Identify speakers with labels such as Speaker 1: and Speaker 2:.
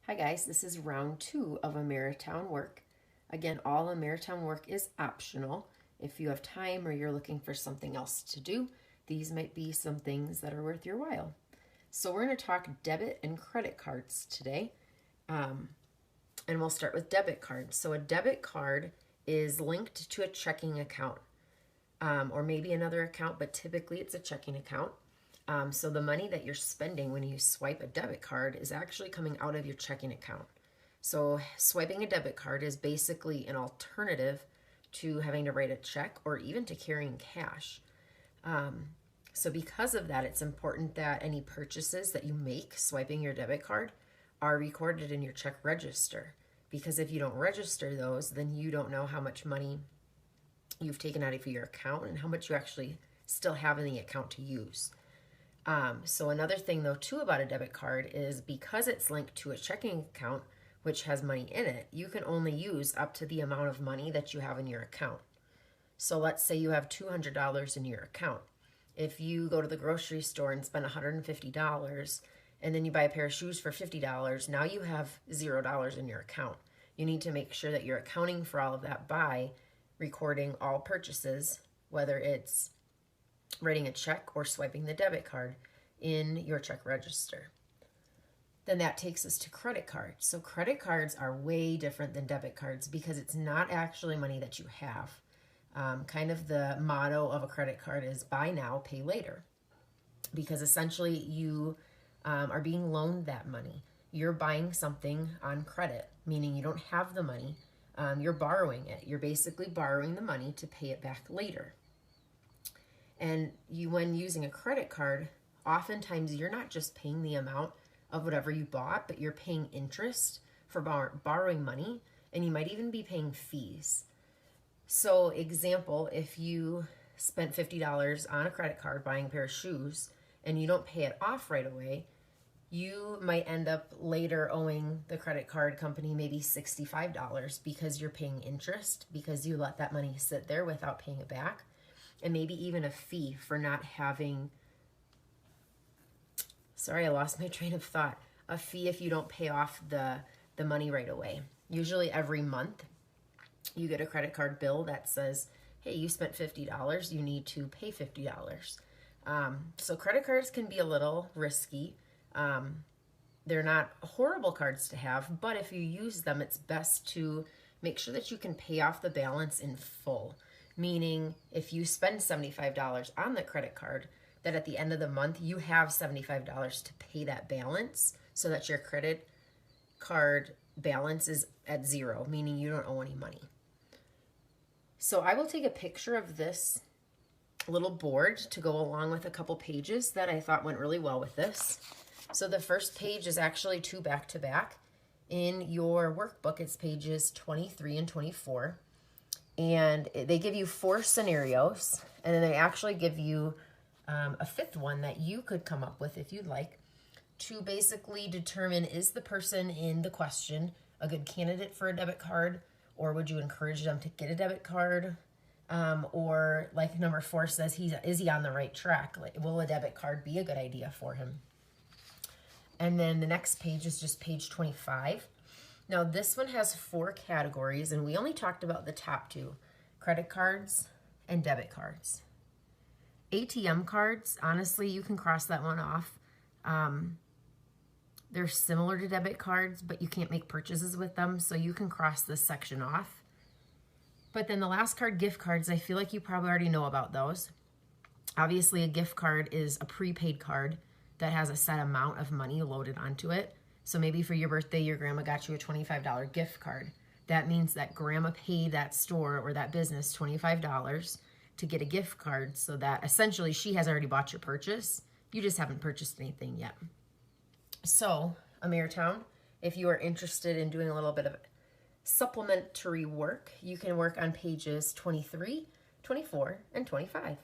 Speaker 1: Hi guys, this is round 2 of Ameritown work. Again, all Ameritown work is optional. If you have time or you're looking for something else to do, these might be some things that are worth your while. So we're going to talk debit and credit cards today. And we'll start with debit cards. So a debit card is linked to a checking account or maybe another account, but typically it's a checking account. So the money that you're spending when you swipe a debit card is actually coming out of your checking account. So swiping a debit card is basically an alternative to having to write a check or even to carrying cash. So because of that, it's important that any purchases that you make swiping your debit card are recorded in your check register. Because if you don't register those, then you don't know how much money you've taken out of your account and how much you actually still have in the account to use. So another thing though too about a debit card is because it's linked to a checking account which has money in it, you can only use up to the amount of money that you have in your account. So let's say you have $200 in your account. If you go to the grocery store and spend $150 and then you buy a pair of shoes for $50, now you have $0 in your account. You need to make sure that you're accounting for all of that by recording all purchases, whether it's writing a check or swiping the debit card in your check register. Then that takes us to credit cards. So credit cards are way different than debit cards because it's not actually money that you have. Kind of the motto of a credit card is buy now, pay later. Because essentially you are being loaned that money. You're buying something on credit, meaning you don't have the money. You're borrowing it. You're basically borrowing the money to pay it back later. And when using a credit card, oftentimes you're not just paying the amount of whatever you bought, but you're paying interest for borrowing money, and you might even be paying fees. So example, if you spent $50 on a credit card buying a pair of shoes and you don't pay it off right away, you might end up later owing the credit card company maybe $65 because you're paying interest because you let that money sit there without paying it back. And maybe even a fee for not having, sorry, I lost my train of thought. A fee if you don't pay off the money right away. Usually every month you get a credit card bill that says, hey, you spent $50, you need to pay $50. So credit cards can be a little risky. They're not horrible cards to have, but if you use them, it's best to make sure that you can pay off the balance in full. Meaning if you spend $75 on the credit card, that at the end of the month, you have $75 to pay that balance so that your credit card balance is at zero, meaning you don't owe any money. So I will take a picture of this little board to go along with a couple pages that I thought went really well with this. So the first page is actually 2 back-to-back. In your workbook, it's pages 23 and 24. And they give you 4 scenarios, and then they actually give you a 5th one that you could come up with if you'd like to basically determine, is the person in the question a good candidate for a debit card, or would you encourage them to get a debit card? Or like number 4 says, is he on the right track? Like, will a debit card be a good idea for him? And then the next page is just page 25. Now this one has 4 categories, and we only talked about the top 2, credit cards and debit cards. ATM cards, honestly, you can cross that one off. They're similar to debit cards, but you can't make purchases with them, so you can cross this section off. But then the last card, gift cards, I feel like you probably already know about those. Obviously, a gift card is a prepaid card that has a set amount of money loaded onto it. So maybe for your birthday, your grandma got you a $25 gift card. That means that grandma paid that store or that business $25 to get a gift card so that essentially she has already bought your purchase. You just haven't purchased anything yet. So, Ameritown, if you are interested in doing a little bit of supplementary work, you can work on pages 23, 24, and 25.